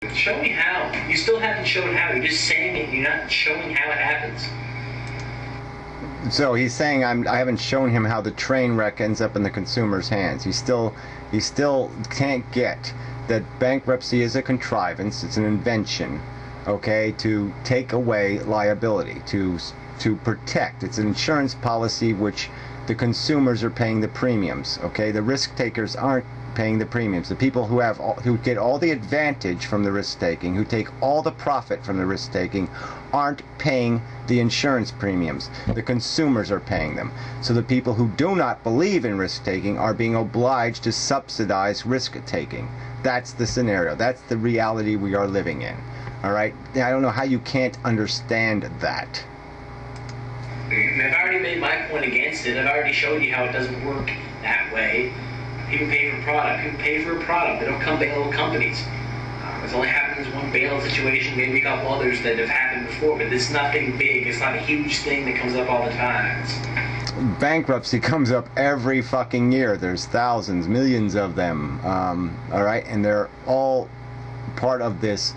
Show me how. You still haven't shown how. You're just saying it. You're not showing how it happens. So he's saying I haven't shown him how the train wreck ends up in the consumer's hands. He still can't get that bankruptcy is a contrivance. It's an invention, okay, to take away liability, to protect. It's an insurance policy which the consumers are paying the premiums. Okay, the risk takers aren't paying the premiums. The people who get all the advantage from the risk taking, who take all the profit from the risk taking, aren't paying the insurance premiums. The consumers are paying them. So the people who do not believe in risk taking are being obliged to subsidize risk taking. That's the scenario. That's the reality we are living in. All right? I don't know how you can't understand that. I've already made my point against it. I've already showed you how it doesn't work that way. People pay for product. People pay for a product. They don't come to little companies. It's only happened in one bail situation, maybe a couple others that have happened before, but it's nothing big. It's not a huge thing that comes up all the time. Bankruptcy comes up every fucking year. There's thousands, millions of them. All right, and they're all part of this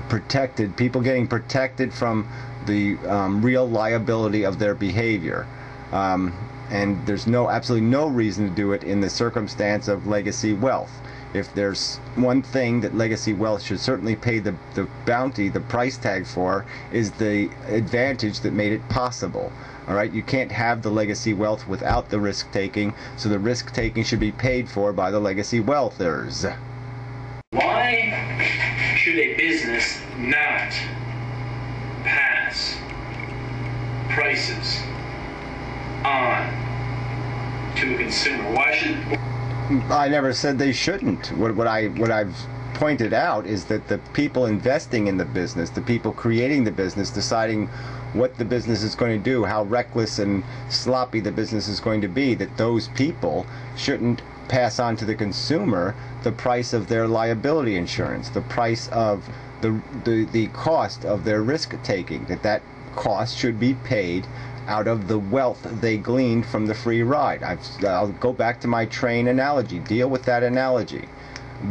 protected, people getting protected from the real liability of their behavior. And there's absolutely no reason to do it in the circumstance of legacy wealth. If there's one thing that legacy wealth should certainly pay the bounty, the price tag for, is the advantage that made it possible. All right, you can't have the legacy wealth without the risk taking, so the risk taking should be paid for by the legacy wealthers. Why should a business not pass prices on to a consumer? Why should... I never said they shouldn't. What I've pointed out is that the people investing in the business, the people creating the business, deciding what the business is going to do, how reckless and sloppy the business is going to be, that those people shouldn't pass on to the consumer the price of their liability insurance, the price of the cost of their risk taking, that cost should be paid out of the wealth they gleaned from the free ride. I'll go back to my train analogy. Deal with that analogy.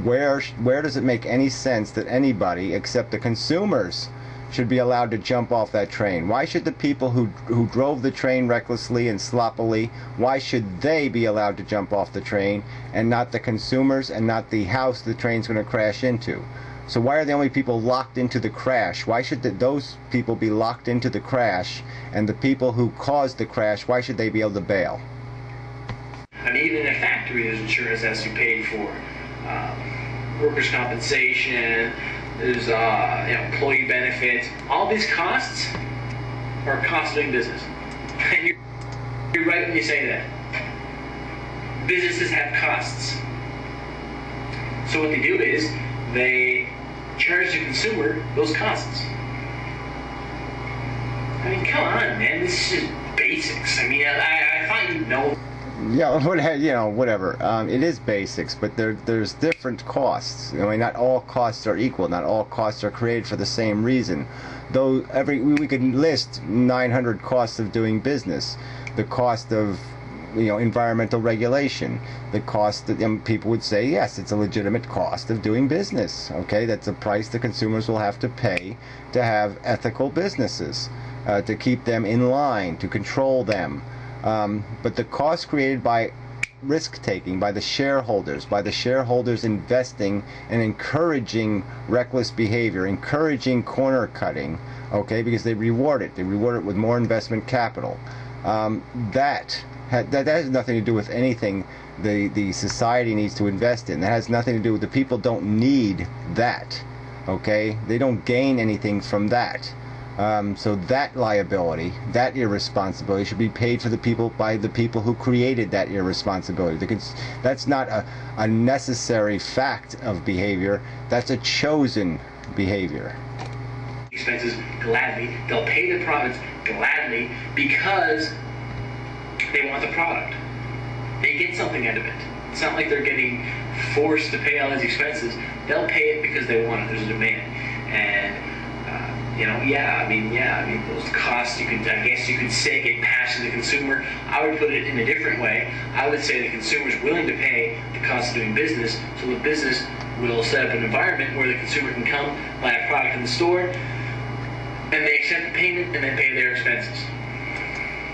Where does it make any sense that anybody except the consumers should be allowed to jump off that train? Why should the people who drove the train recklessly and sloppily, why should they be allowed to jump off the train and not the consumers and not the house the train's going to crash into? So why are the only people locked into the crash? Why should those people be locked into the crash, and the people who caused the crash, why should they be able to bail? I mean, even in a factory, there's insurance that has to be paid for. Workers' compensation, there's employee benefits. All these costs are costs of doing business. And you're right when you say that. Businesses have costs. So what they do is they charge the consumer those costs. I mean, come on, man. This is just basics. I mean, I thought you'd know. Yeah, whatever. It is basics, but there's different costs. I mean, not all costs are equal. Not all costs are created for the same reason. Though we could list 900 costs of doing business. The cost of environmental regulation, the cost that people would say, yes, it's a legitimate cost of doing business. Okay, that's a price the consumers will have to pay to have ethical businesses, to keep them in line, to control them. But the cost created by risk-taking, by the shareholders investing and encouraging reckless behavior, encouraging corner cutting, okay, because they reward it with more investment capital. That has nothing to do with anything the society needs to invest in. That has nothing to do with... the people don't need that, okay? They don't gain anything from that. So that liability, that irresponsibility should be paid for by the people who created that irresponsibility. That's not a necessary fact of behavior. That's a chosen behavior. Expenses gladly. They'll pay the profits gladly because they want the product. They get something out of it. It's not like they're getting forced to pay all these expenses. They'll pay it because they want it. There's a demand. And those costs, I guess you could say, get passed to the consumer. I would put it in a different way. I would say the consumer is willing to pay the cost of doing business, so the business will set up an environment where the consumer can come, buy a product in the store, and they accept the payment and then pay their expenses.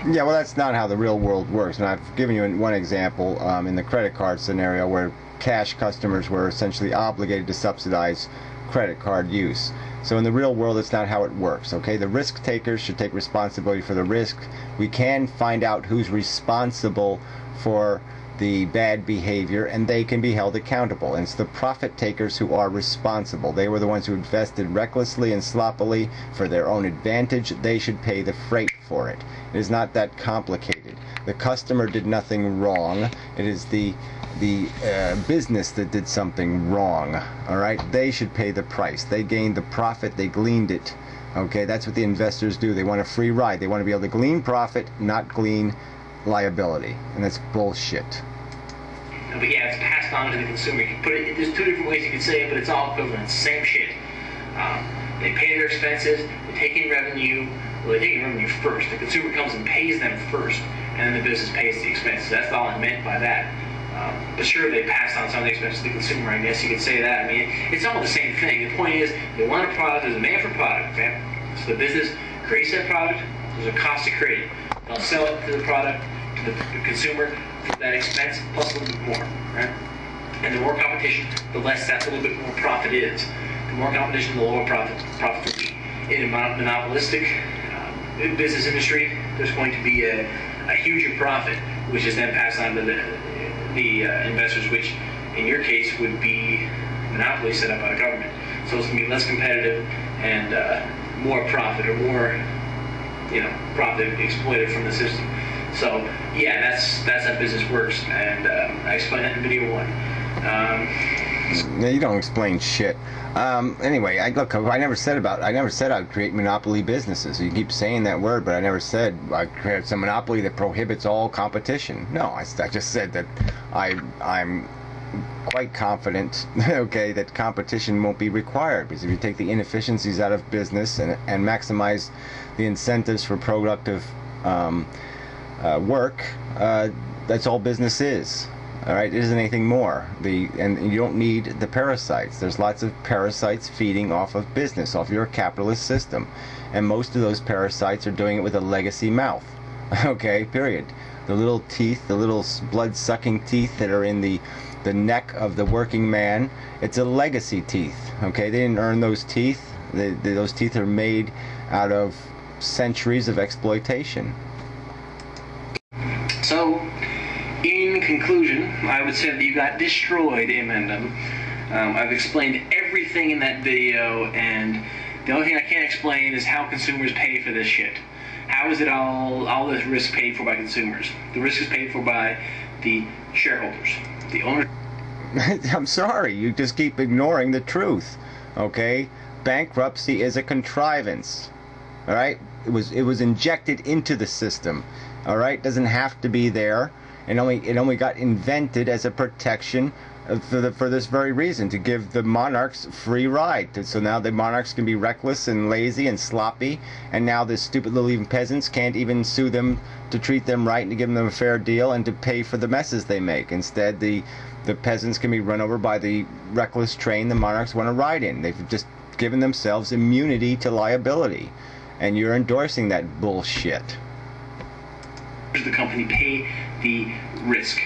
Yeah, well, that's not how the real world works. And I've given you one example in the credit card scenario where cash customers were essentially obligated to subsidize credit card use. So in the real world, it's not how it works, okay? The risk takers should take responsibility for the risk. We can find out who's responsible for the bad behavior, and they can be held accountable. And it's the profit takers who are responsible. They were the ones who invested recklessly and sloppily for their own advantage. They should pay the freight for it. It is not that complicated. The customer did nothing wrong. It is the business that did something wrong. All right, they should pay the price. They gained the profit. They gleaned it. Okay, that's what the investors do. They want a free ride. They want to be able to glean profit, not glean liability, and that's bullshit. But yeah, it's passed on to the consumer. You can put it. There's two different ways you can say it, but it's all equivalent. It's the same shit. They pay their expenses. They take in revenue. Well, they take in revenue first. The consumer comes and pays them first, and then the business pays the expenses. That's all I meant by that. But sure, they pass on some of the expenses to the consumer. I guess you could say that. I mean, it's all the same thing. The point is, they want a product. There's a demand for product. Okay? So the business creates that product. There's a cost to create it. They'll sell it to the product, to the consumer, for that expense plus a little bit more. Right? And the more competition, the less that little bit more profit is. The more competition, the lower profit will be. In a monopolistic business industry, there's going to be a huger profit, which is then passed on to the investors, which in your case would be monopoly set up by the government. So it's going to be less competitive and more profit, or more, profit exploited from the system. So yeah, that's how business works, and I explained that in video 1. Yeah, you don't explain shit. Anyway, I never said I'd create monopoly businesses. You keep saying that word, but I never said I'd create some monopoly that prohibits all competition. No, I just said that I'm quite confident, okay, that competition won't be required, because if you take the inefficiencies out of business and maximize the incentives for productive work, that's all business is. All right, it isn't anything more. And you don't need the parasites. There's lots of parasites feeding off of business, off your capitalist system, and most of those parasites are doing it with a legacy mouth. Okay, period. The little teeth, the little blood-sucking teeth that are in the neck of the working man, it's a legacy teeth. Okay, they didn't earn those teeth. Those teeth are made out of centuries of exploitation. So, in conclusion, I would say that you got destroyed, Amendum. I've explained everything in that video, and the only thing I can't explain is how consumers pay for this shit. How is it all this risk paid for by consumers? The risk is paid for by the shareholders, the owners. I'm sorry, you just keep ignoring the truth. Okay, bankruptcy is a contrivance. All right, it was injected into the system. All right, doesn't have to be there. It only got invented as a protection for this very reason, to give the monarchs free ride. So now the monarchs can be reckless and lazy and sloppy, and now the stupid little even peasants can't even sue them to treat them right and to give them a fair deal and to pay for the messes they make. Instead, the peasants can be run over by the reckless train the monarchs want to ride in. They've just given themselves immunity to liability, and you're endorsing that bullshit. The company pay the risk.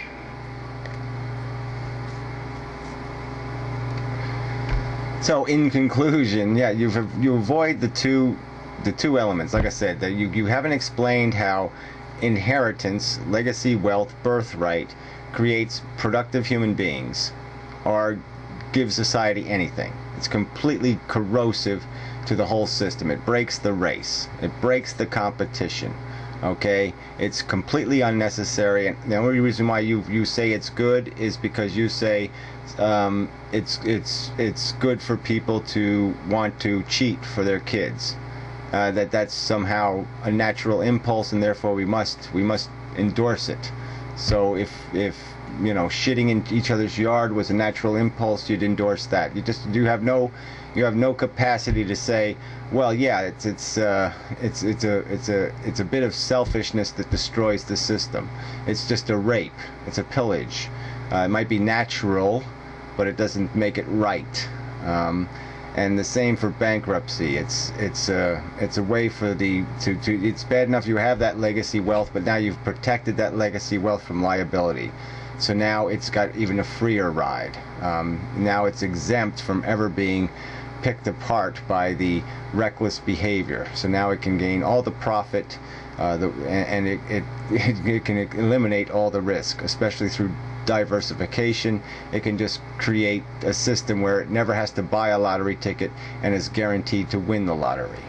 So in conclusion, yeah, you avoid the two elements. Like I said, that you haven't explained how inheritance, legacy, wealth, birthright creates productive human beings or gives society anything. It's completely corrosive to the whole system. It breaks the race. It breaks the competition. Okay, it's completely unnecessary, and the only reason why you say it's good is because you say it's good for people to want to cheat for their kids. That's somehow a natural impulse, and therefore we must endorse it. So if shitting in each other's yard was a natural impulse, you'd endorse that. You have no capacity to say, well, yeah, it's a bit of selfishness that destroys the system. It's just a rape. It's a pillage. It might be natural, but it doesn't make it right. And the same for bankruptcy. It's a way for it's bad enough you have that legacy wealth, but now you've protected that legacy wealth from liability. So now it's got even a freer ride. Now it's exempt from ever being picked apart by the reckless behavior. So now it can gain all the profit, and it can eliminate all the risk, especially through diversification. It can just create a system where it never has to buy a lottery ticket and is guaranteed to win the lottery.